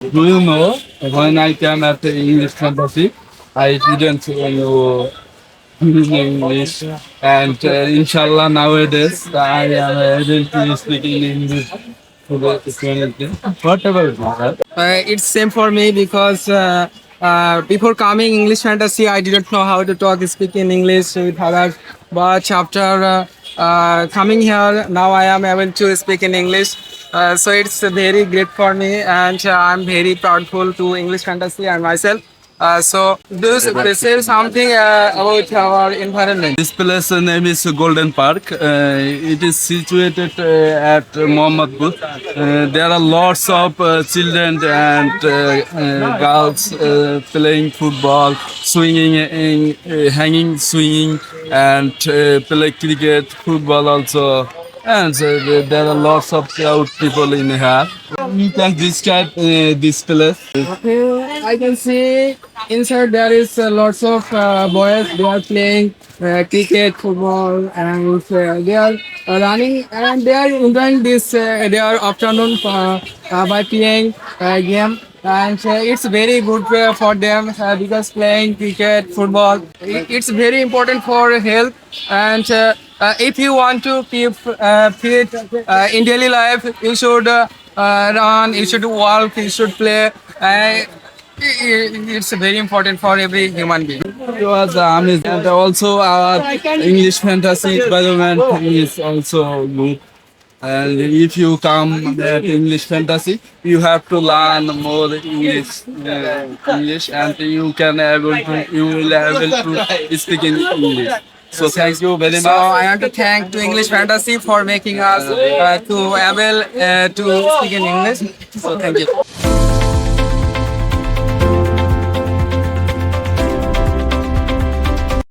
Do you know when I came at the English fantasy, I didn't know English, and inshallah nowadays I am able to speak in English fluently. What about you, sir? It's same for me because before coming English fantasy, I didn't know how to talk, speak in English with others. But after coming here, now I am able to speak in English. So it's very great for me, and I'm very proudful to English fantasy and myself. So do say something about our environment. This place name is Golden Park. It is situated at Mohammadpur. There are lots of children and girls playing football, swinging, hanging, swinging, and play cricket, football also. And there are lots of crowd people in here. You can describe this place. I can see inside there is lots of boys. They are playing cricket, football, and they are running and they are enjoying this their afternoon by playing game. And it's very good for them because playing cricket, football, it's very important for health. And if you want to keep fit in daily life, you should run, you should walk, you should play. It's very important for every human being. It was amazing. And also our English fantasy environment is also good. And if you come at English fantasy, you have to learn more English, and you will able to speak in English. So thank you very So much. I want to thank to English Fantasy for making us to able to speak in English. So thank you.